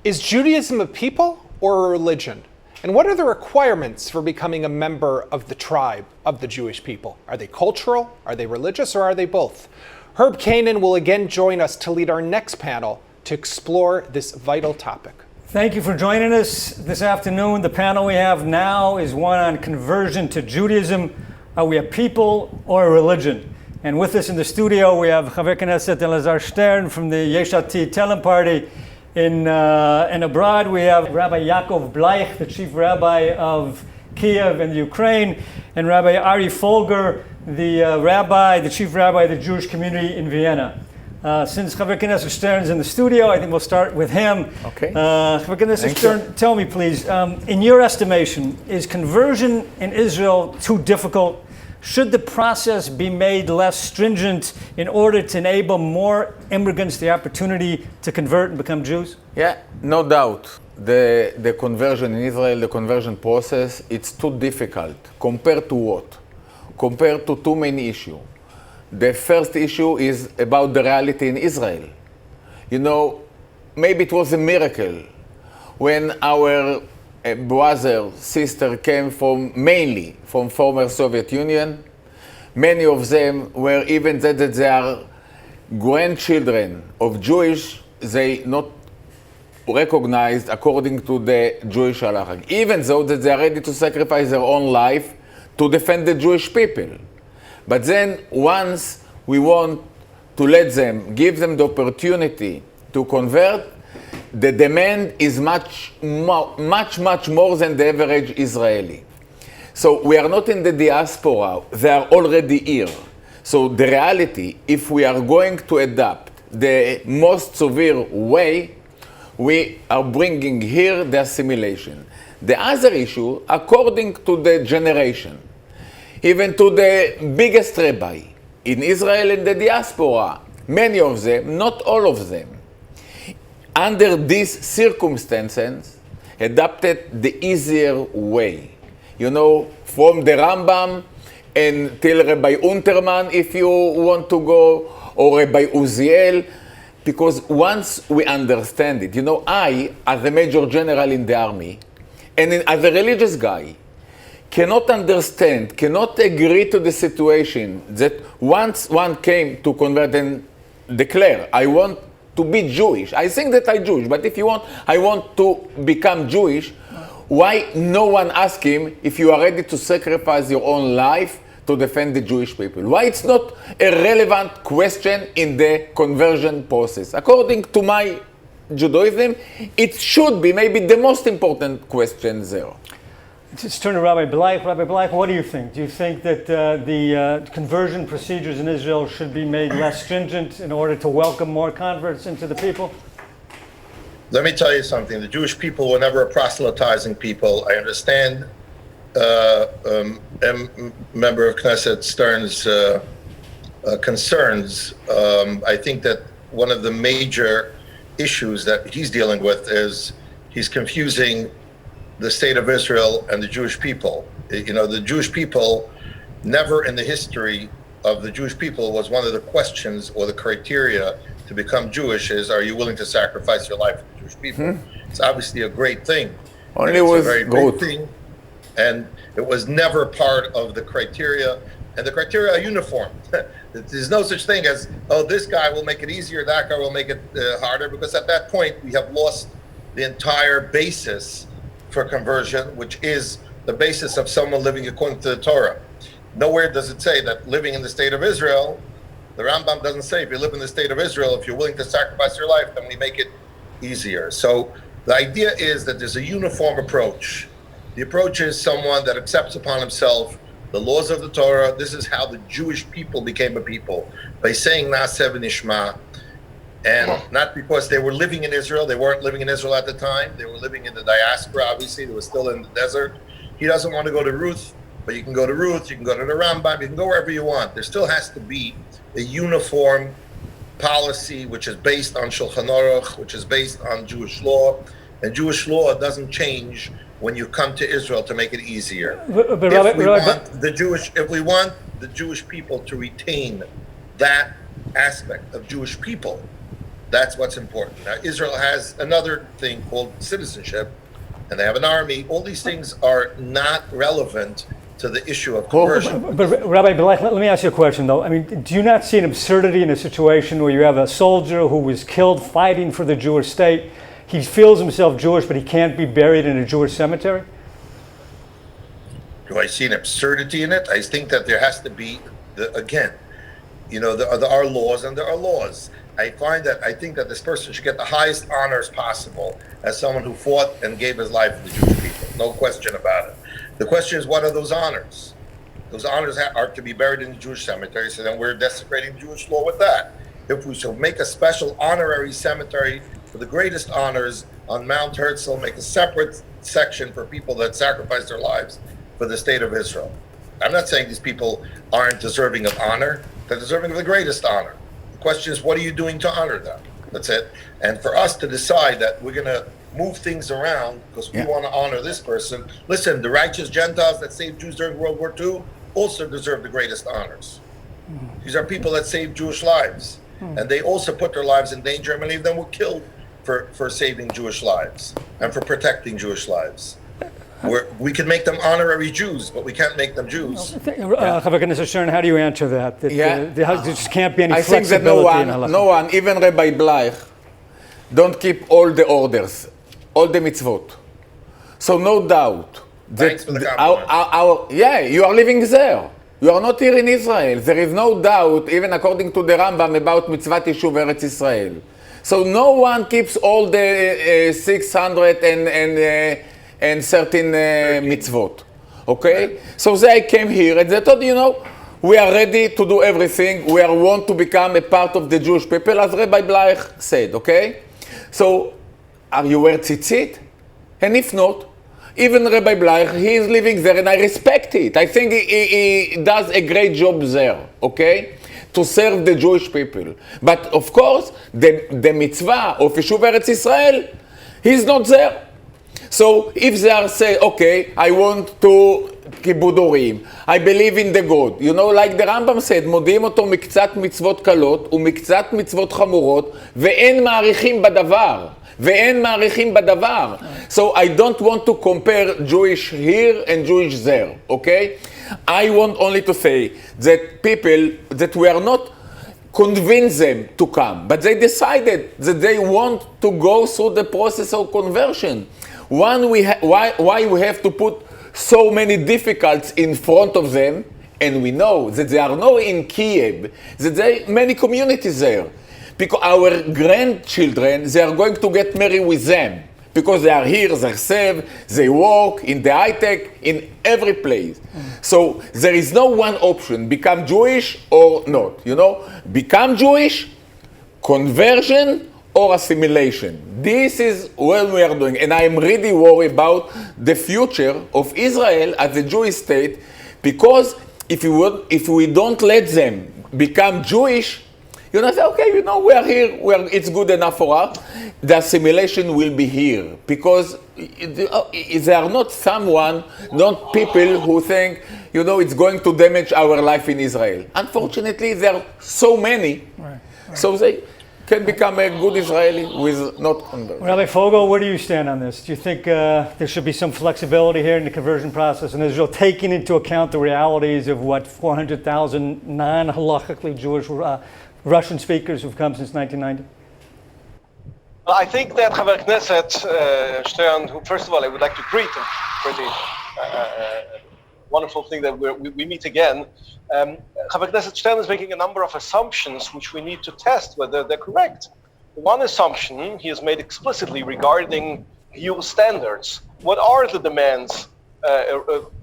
Is Judaism a people or a religion? And what are the requirements for becoming a member of the tribe of the Jewish people? Are they cultural, are they religious, or are they both? Herb Kanan will again join us to lead our next panel to explore this vital topic. Thank you for joining us this afternoon. The panel we have now is one on conversion to Judaism. Are we a people or a religion? And with us in the studio, we have Chaver Knesset Elazar Stern from the Yesh Atid Telem Party. And abroad, we have Rabbi Yaakov Bleich, the chief rabbi of Kiev in Ukraine, and Rabbi Ari Folger, the chief rabbi of the Jewish community in Vienna. Since Chaver Knesset Stern is in the studio, I think we'll start with him. Okay. Chaver Knesset Stern, tell me please, in your estimation, is conversion in Israel too difficult? Should the process be made less stringent in order to enable more immigrants the opportunity to convert and become Jews? Yeah, no doubt. The conversion in Israel, the conversion process, it's too difficult. Compared to what? Compared to too many issues. The first issue is about the reality in Israel. You know, maybe it was a miracle when our brother, sister came mainly from former Soviet Union. Many of them were even that they are grandchildren of Jewish, they not recognized according to the Jewish halacha, even though that they are ready to sacrifice their own life to defend the Jewish people. But then once we want to let them, give them the opportunity to convert, the demand is much more than the average Israeli. So we are not in the diaspora, they are already here. So the reality, if we are going to adapt the most severe way, we are bringing here the assimilation. The other issue, according to the generation, even to the biggest rabbi in Israel and the diaspora, many of them, not all of them, under these circumstances, adopted the easier way. You know, from the Rambam until Rabbi Unterman, if you want to go, or Rabbi Uziel, because once we understand it, you know, I, as a major general in the army, and as a religious guy, cannot understand, cannot agree to the situation that once one came to convert and declare, I want to be Jewish. I think that I'm Jewish, but if you want, I want to become Jewish, why no one asked him if you are ready to sacrifice your own life to defend the Jewish people? Why it's not a relevant question in the conversion process? According to my Judaism, it should be maybe the most important question there. Let's turn to Rabbi Bleich. Rabbi Bleich, what do you think? Do you think that the conversion procedures in Israel should be made less stringent in order to welcome more converts into the people? Let me tell you something. The Jewish people were never a proselytizing people. I understand member of Knesset Stern's concerns. I think that one of the major issues that he's dealing with is he's confusing the state of Israel and the Jewish people. You know, the Jewish people, never in the history of the Jewish people was one of the questions or the criteria to become Jewish is, are you willing to sacrifice your life for the Jewish people? It's obviously a great thing. Only was a very great thing. And it was never part of the criteria. And the criteria are uniform. There's no such thing as, oh, this guy will make it easier, that guy will make it harder, because at that point we have lost the entire basis for conversion, which is the basis of someone living according to the Torah. Nowhere does it say that living in the state of Israel, the Rambam doesn't say if you live in the state of Israel, if you're willing to sacrifice your life, then we make it easier. So the idea is that there's a uniform approach. The approach is someone that accepts upon himself the laws of the Torah. This is how the Jewish people became a people, by saying Na'aseh v'nishma. And not because they were living in Israel. They weren't living in Israel at the time. They were living in the diaspora, obviously. They were still in the desert. He doesn't want to go to Ruth, but you can go to Ruth, you can go to the Rambam, you can go wherever you want. There still has to be a uniform policy which is based on Shulchan Aruch, which is based on Jewish law. And Jewish law doesn't change when you come to Israel to make it easier. If we want the Jewish people to retain that aspect of Jewish people, That's what's important. Now, Israel has another thing called citizenship, and they have an army. All these things are not relevant to the issue of conversion. But Rabbi Belech, let me ask you a question though. I mean, do you not see an absurdity in a situation where you have a soldier who was killed fighting for the Jewish state? He feels himself Jewish, but he can't be buried in a Jewish cemetery? Do I see an absurdity in it? I think that there has to be, again, there are laws and there are laws. I think that this person should get the highest honors possible as someone who fought and gave his life for the Jewish people. No question about it. The question is, what are those honors? Those honors are to be buried in the Jewish cemetery, so then we're desecrating Jewish law with that. If we shall make a special honorary cemetery for the greatest honors on Mount Herzl, make a separate section for people that sacrificed their lives for the state of Israel. I'm not saying these people aren't deserving of honor. They're deserving of the greatest honor. The question is, what are you doing to honor them? That's it. And for us to decide that we're going to move things around because we want to honor this person. Listen, the righteous Gentiles that saved Jews during World War II also deserve the greatest honors. These are people that saved Jewish lives. And they also put their lives in danger. Many of them were killed for saving Jewish lives and for protecting Jewish lives. We can make them honorary Jews, but we can't make them Jews. Chaver Knesset Stern, how do you answer that? There just can't be any I think that flexibility no one, even Rabbi Bleich, don't keep all the orders, all the mitzvot. So no doubt Thanks for the compliment. you are living there. You are not here in Israel. There is no doubt, even according to the Rambam, about mitzvat Yishuv Eretz Israel. So no one keeps all the 613 mitzvot. Okay? So they came here and they thought, we are ready to do everything. We want to become a part of the Jewish people, as Rabbi Bleich said, okay? So, are you wear tzitzit? And if not, even Rabbi Bleich, he is living there and I respect it. I think he does a great job there, okay? To serve the Jewish people. But of course, the mitzvah of Yishuv Eretz Israel, he's not there. So if they are say, okay, I want to כיבוד הורים, I believe in the God, like the Rambam said, מודיעים אותו מקצת מצוות קלות ומקצת מצוות חמורות, ואין מעריכים בדבר. So I don't want to compare Jewish here and Jewish there, okay? I want only to say that people, that we are not convince them to come, but they decided that they want to go through the process of conversion. Why we have to put so many difficulties in front of them, and we know that they are not in Kiev, that there are many communities there. Because our grandchildren, they are going to get married with them. Because they are here, they serve, they work in the high-tech, in every place. So there is no one option, become Jewish or not. Become Jewish, conversion, or assimilation. This is what we are doing. And I am really worried about the future of Israel as a Jewish state, because if we don't let them become Jewish, say, okay, we are here, it's good enough for us. The assimilation will be here, because they are not not people who think, it's going to damage our life in Israel. Unfortunately, there are so many, so they can become a good Israeli with not conversion. Rabbi Fogel, where do you stand on this? Do you think there should be some flexibility here in the conversion process in Israel, taking into account the realities of 400,000 non-halachically Jewish Russian speakers who've come since 1990? Well, I think that Chaver Knesset Stern, who, first of all, I would like to greet him for the wonderful thing that we meet again. Chaver Knesset Stern is making a number of assumptions which we need to test whether they're correct. One assumption he has made explicitly regarding EU standards. What are the demands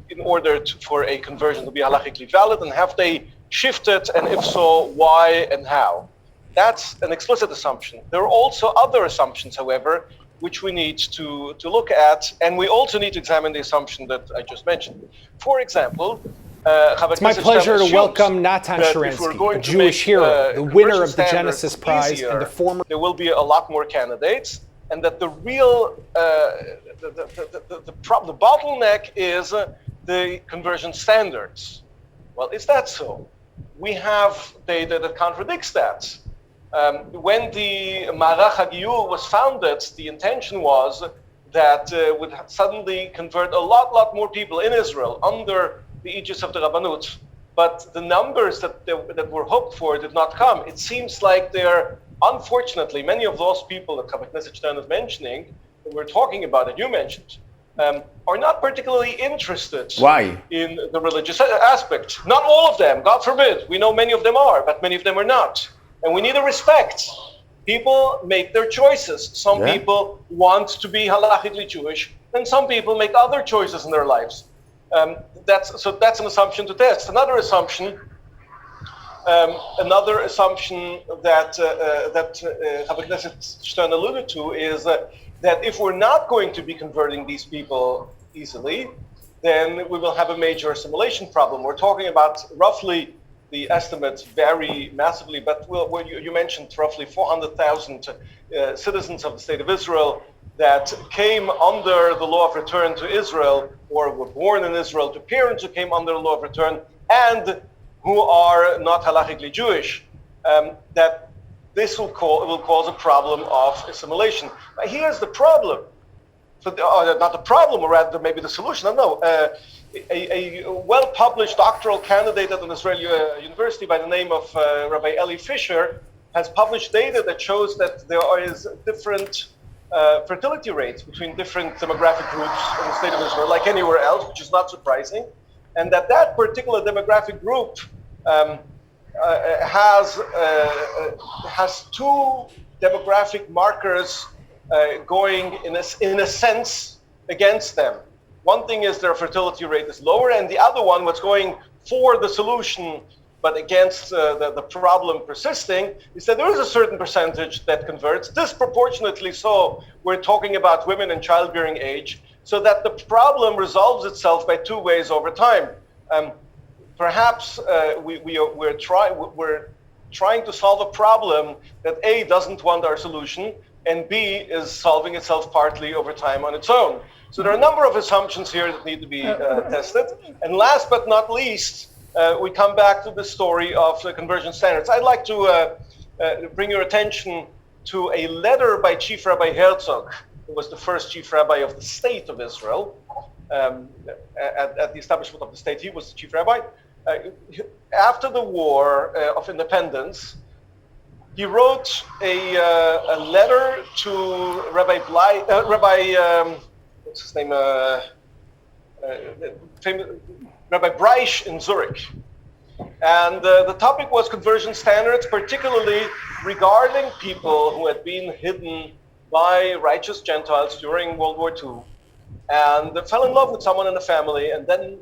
in order for a conversion to be halachically valid, and have they shifted, and if so, why and how? That's an explicit assumption. There are also other assumptions, however, which we need to look at, and we also need to examine the assumption that I just mentioned. For example, it's my pleasure to welcome Natan Sharansky, a Jewish hero, the winner of the Genesis Prize, and the former. There will be a lot more candidates, and that the real the bottleneck is the conversion standards. Well, is that so? We have data that contradicts that. When the Marach HaGiyur was founded, the intention was that would suddenly convert a lot more people in Israel under the aegis of the Rabbanut. But the numbers that were hoped for did not come. It seems like they're, unfortunately, many of those people that Chavak Knesset Stern is mentioning, that we're talking about, that you mentioned, are not particularly interested Why? in the religious aspect. Not all of them, God forbid. We know many of them are, but many of them are not. And we need to respect. People make their choices. Some Yeah. people want to be halachically Jewish, and some people make other choices in their lives. That's an assumption to test. Another assumption that Chavak Knesset Stern alluded to is that if we're not going to be converting these people easily, then we will have a major assimilation problem. We're talking about roughly, the estimates vary massively, but you mentioned roughly 400,000 citizens of the state of Israel that came under the law of return to Israel, or were born in Israel to parents who came under the law of return, and who are not halachically Jewish. That this will cause a problem of assimilation. Now, here's the problem. Not the problem, or rather maybe the solution. I don't know. A well-published doctoral candidate at an Israeli university by the name of Rabbi Eli Fisher has published data that shows that there is different fertility rates between different demographic groups in the state of Israel, like anywhere else, which is not surprising, and that particular demographic group has two demographic markers going in a sense against them. One thing is their fertility rate is lower, and the other one, what's going for the solution but against the problem persisting, is that there is a certain percentage that converts, disproportionately so. We're talking about women in childbearing age, so that the problem resolves itself by two ways over time. Perhaps we're trying to solve a problem that A, doesn't want our solution, and B, is solving itself partly over time on its own. So there are a number of assumptions here that need to be tested. And last but not least, we come back to the story of the conversion standards. I'd like to bring your attention to a letter by Chief Rabbi Herzog, who was the first Chief Rabbi of the State of Israel. At the establishment of the state, he was the Chief Rabbi. After the War of Independence, he wrote a letter to Rabbi what's his name? Rabbi Breisch in Zurich. And the topic was conversion standards, particularly regarding people who had been hidden by righteous Gentiles during World War II, and fell in love with someone in the family, and then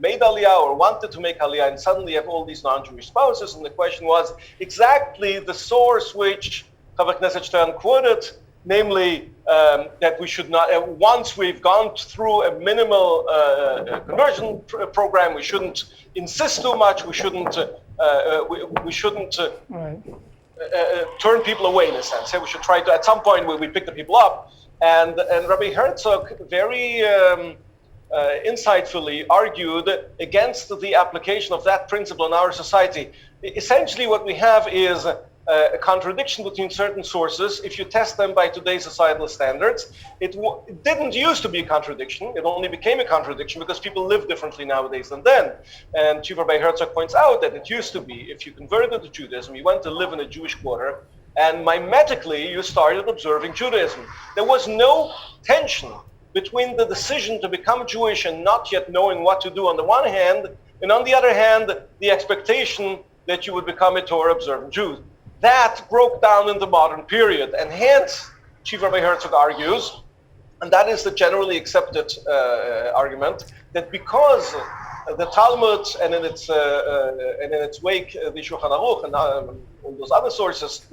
made Aliyah or wanted to make Aliyah, and suddenly have all these non-Jewish spouses. And the question was exactly the source which Chavak Knesset Stern quoted, namely that we should not, once we've gone through a minimal conversion program, we shouldn't insist too much, we shouldn't turn people away, in a sense. We should try to, at some point, we pick the people up. And Rabbi Herzog very insightfully argued against the application of that principle in our society. Essentially, what we have is a contradiction between certain sources. If you test them by today's societal standards, it didn't used to be a contradiction. It only became a contradiction because people live differently nowadays than then. And Chief Rabbi Herzog points out that it used to be, if you converted to Judaism, you went to live in a Jewish quarter, and mimetically you started observing Judaism. There was no tension between the decision to become Jewish and not yet knowing what to do on the one hand, and on the other hand, the expectation that you would become a Torah observant Jew. That broke down in the modern period, and hence, Chief Rabbi Herzog argues, and that is the generally accepted argument, that because the Talmud and in its wake the Shulchan Aruch and all those other sources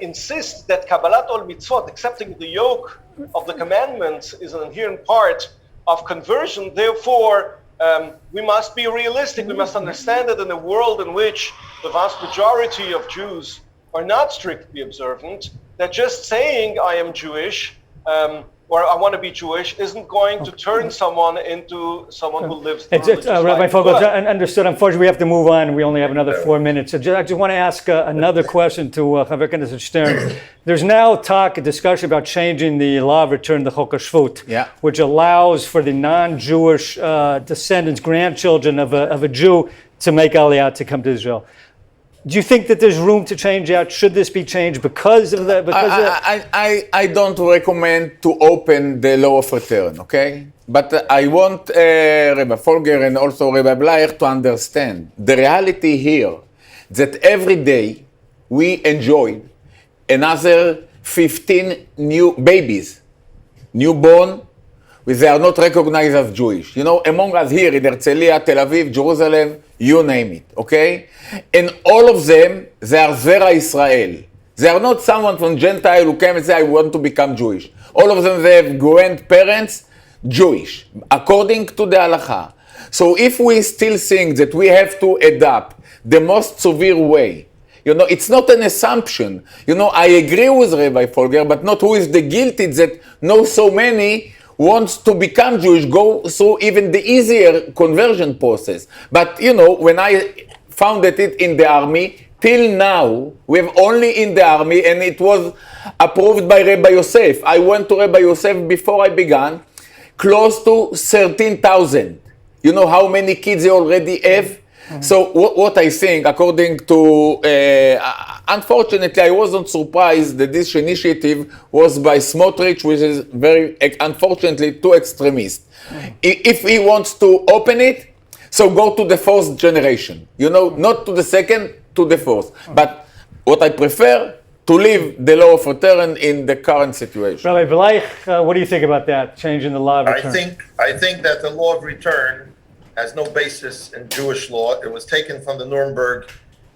insist that Kabbalat ol mitzvot, accepting the yoke of the commandments, is an inherent part of conversion. Therefore, we must be realistic. We must understand that in a world in which the vast majority of Jews are not strictly observant, that just saying I am Jewish or I want to be Jewish isn't going to turn someone into someone who lives the religious Rabbi life. Fogel, But- understood. Unfortunately, we have to move on. We only have another 4 minutes. So I just want to ask another question to Chaver Knesset Stern. There's now talk, a discussion about changing the law of return, the Chok HaShvut, Yeah. which allows for the non-Jewish descendants, grandchildren of a Jew, to make Aliyah to come to Israel. Do you think that there's room to change that? Should this be changed because of the? I don't recommend to open the law of return, okay? But I want Rabbi Folger and also Rabbi Blair to understand the reality here that every day we enjoy another 15 new babies, newborn, they are not recognized as Jewish. You know, among us here in Herzliya, Tel Aviv, Jerusalem, you name it, okay? And all of them, they are Zera Israel. They are not someone from Gentile who came and say, I want to become Jewish. All of them, they have grandparents, Jewish, according to the halacha. So if we still think that we have to adapt the most severe way, you know, it's not an assumption. You know, I agree with Rabbi Folger, but not who is the guilty that knows so many wants to become Jewish, go through even the easier conversion process. But, you know, when I founded it in the army, till now, we have only in the army, and it was approved by Rabbi Yosef. I went to Rabbi Yosef before I began, close to 13,000. You know how many kids they already have? So what I think, according to, unfortunately, I wasn't surprised that this initiative was by Smotrich, which is very, unfortunately, too extremist. If he wants to open it, so go to the fourth generation. You know, not to the second, to the fourth. But what I prefer, to leave the law of return in the current situation. Rabbi Bleich, what do you think about that, changing the law of return? I think that the law of return has no basis in Jewish law. It was taken from the Nuremberg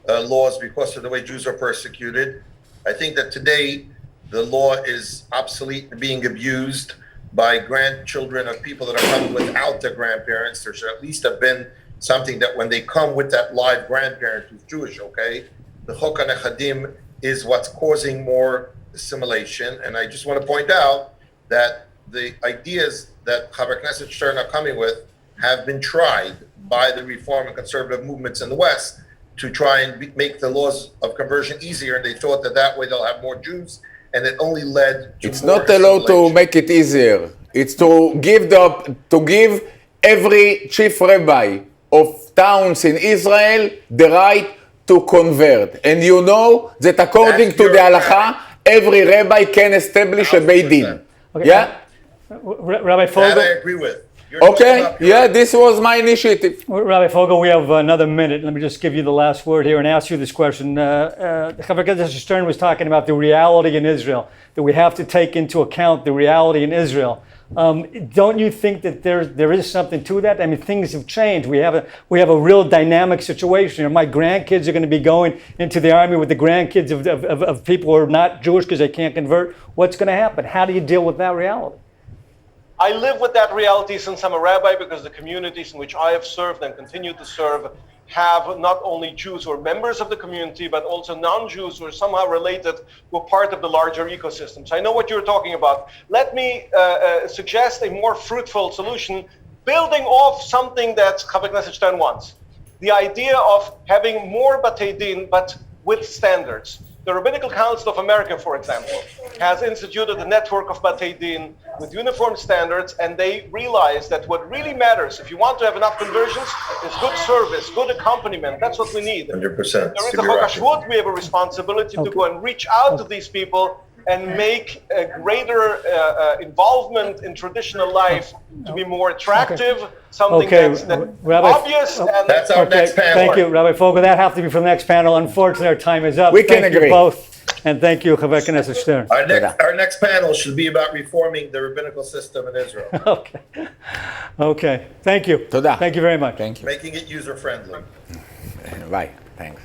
laws because of the way Jews are persecuted. I think that today the law is obsolete and being abused by grandchildren of people that are coming without their grandparents. There should at least have been something that when they come with that live grandparent who's Jewish, okay, the Chok HaNechadim is what's causing more assimilation. And I just want to point out that the ideas that Chaver Knesset Stern are coming with have been tried by the reform and conservative movements in the West to try and make the laws of conversion easier, and they thought that that way they'll have more Jews, and it only led to It's more not allowed to assimilation. make it easier. It's to give every chief rabbi of towns in Israel the right to convert. And you know that according That's to the your halacha, every rabbi can establish a Beit Din. Okay. Yeah? Rabbi That I Fogel, agree with. You're talking Okay, about pure- yeah, this was my initiative. Rabbi Fogel, we have another minute. Let me just give you the last word here and ask you this question. Chaver Knesset Stern was talking about the reality in Israel, that we have to take into account the reality in Israel. Don't you think that there is something to that? I mean, things have changed. We have a real dynamic situation. You know, my grandkids are going to be going into the army with the grandkids of people who are not Jewish because they can't convert. What's going to happen? How do you deal with that reality? I live with that reality since I'm a rabbi, because the communities in which I have served and continue to serve have not only Jews who are members of the community, but also non-Jews who are somehow related, who are part of the larger ecosystem. So I know what you're talking about. Let me suggest a more fruitful solution, building off something that Chaver Knesset Stern wants. The idea of having more Batei Din, but with standards. The Rabbinical Council of America, for example, has instituted a network of Batei Din with uniform standards, and they realize that what really matters, if you want to have enough conversions, is good service, good accompaniment. That's what we need. 100%. There is a You're Chok right. HaShvut. We have a responsibility to go and reach out to these people and make a greater involvement in traditional life to be more attractive, something Okay, that's Rabbi- obvious. And That's our next panel. Thank you, Rabbi Fogel. That has to be for the next panel. Unfortunately, our time is up. We can Thank you agree. both, and thank you, Chaver Knesset Stern. Our next panel should be about reforming the rabbinical system in Israel, Okay. Okay. Thank you. Toda. Thank you very much. Thank you. making it user-friendly. Bye. Thanks.